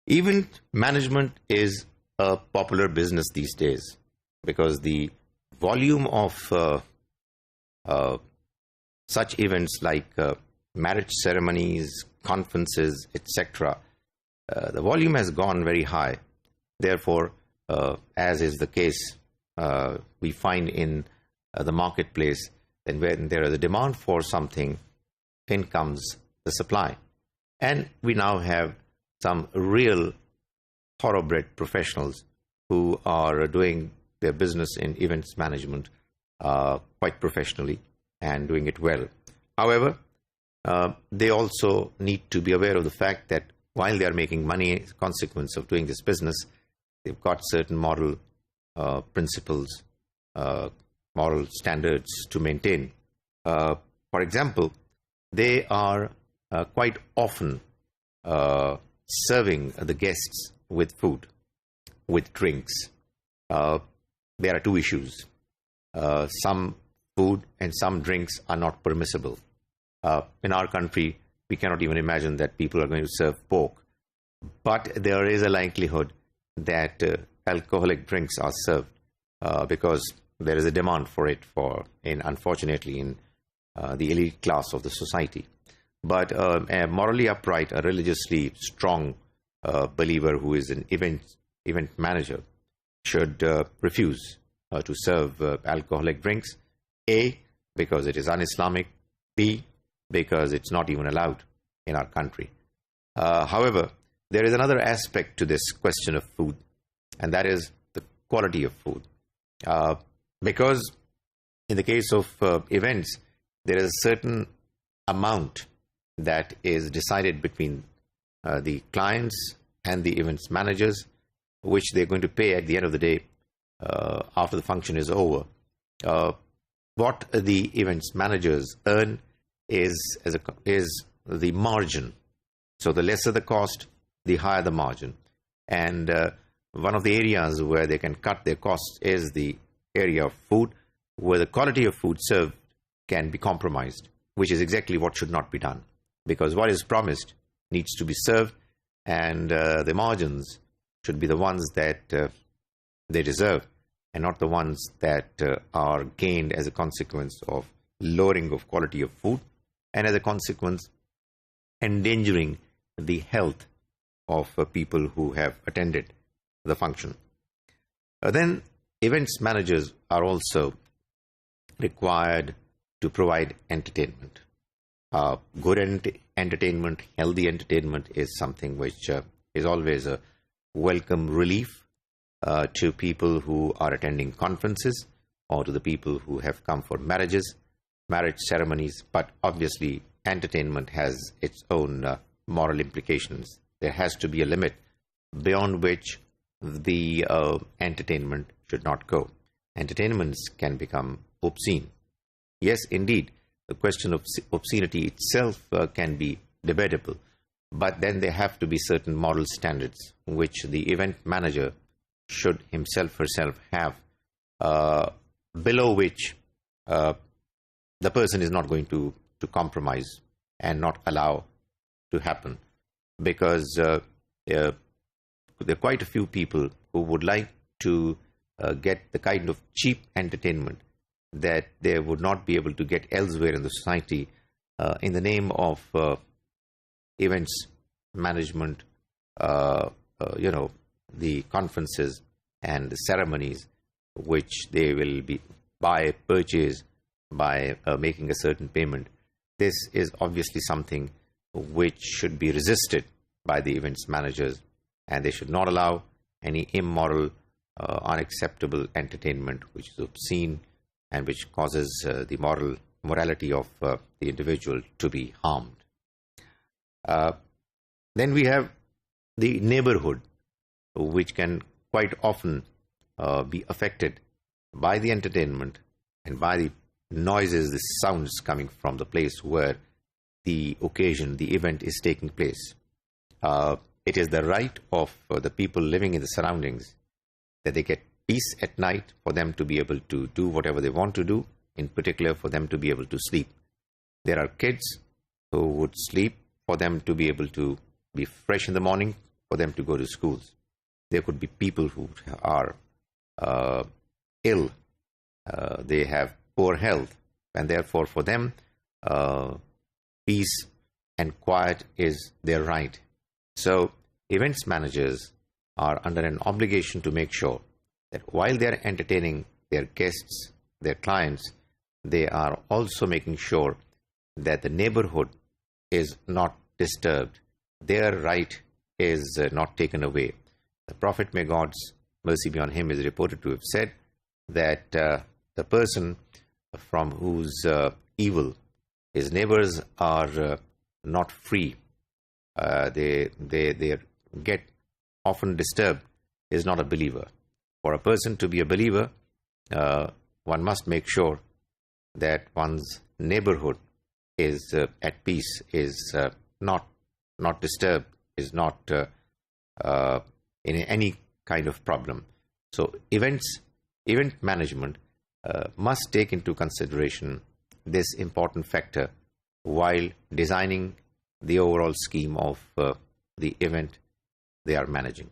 Event management is a popular business these days because the volume of such events like marriage ceremonies, conferences, etc., the volume has gone very high. Therefore, as is the case, we find in the marketplace, then when there is a demand for something, in comes the supply. And we now have some real thoroughbred professionals who are doing their business in events management quite professionally and doing it well. However, they also need to be aware of the fact that while they are making money as a consequence of doing this business, they've got certain moral principles, moral standards to maintain. For example, they are quite often serving the guests with food, with drinks. There are two issues. Some food and some drinks are not permissible. In our country, we cannot even imagine that people are going to serve pork. But there is a likelihood that alcoholic drinks are served because there is a demand for it unfortunately, in the elite class of the society. But a morally upright, a religiously strong believer who is an event manager should refuse to serve alcoholic drinks. A, because it is un-Islamic. B, because it's not even allowed in our country. However, there is another aspect to this question of food, and that is the quality of food. Because in the case of events, there is a certain amount that is decided between the clients and the events managers, which they're going to pay at the end of the day after the function is over. What the events managers earn is the margin. So the lesser the cost, the higher the margin. And one of the areas where they can cut their costs is the area of food, where the quality of food served can be compromised, which is exactly what should not be done. Because what is promised needs to be served, and the margins should be the ones that they deserve, and not the ones that are gained as a consequence of lowering of quality of food, and as a consequence, endangering the health of people who have attended the function. Then events managers are also required to provide entertainment. Good entertainment, healthy entertainment is something which is always a welcome relief to people who are attending conferences or to the people who have come for marriage ceremonies. But obviously, entertainment has its own moral implications. There has to be a limit beyond which the entertainment should not go. Entertainments can become obscene. Yes, indeed, the question of obscenity itself can be debatable, but then there have to be certain moral standards which the event manager should herself have, below which the person is not going to compromise and not allow to happen. Because there are quite a few people who would like to get the kind of cheap entertainment that they would not be able to get elsewhere in the society in the name of events management, the conferences and the ceremonies which they will purchase by making a certain payment. This is obviously something which should be resisted by the events managers, and they should not allow any immoral, unacceptable entertainment which is obscene and which causes the morality of the individual to be harmed. Then we have the neighborhood, which can quite often be affected by the entertainment and by the noises, the sounds coming from the place where the occasion, the event is taking place. It is the right of the people living in the surroundings that they get peace at night, for them to be able to do whatever they want to do, in particular for them to be able to sleep. There are kids who would sleep for them to be able to be fresh in the morning for them to go to schools. There could be people who are ill, they have poor health, and therefore for them, peace and quiet is their right. So events managers are under an obligation to make sure that while they are entertaining their guests, their clients, they are also making sure that the neighborhood is not disturbed. Their right is not taken away. The Prophet, may God's mercy be on him, is reported to have said that the person from whose evil his neighbors are not free, they get often disturbed, is not a believer. For a person to be a believer, one must make sure that one's neighborhood is at peace, is not disturbed, is not in any kind of problem. So event management must take into consideration this important factor while designing the overall scheme of the event they are managing.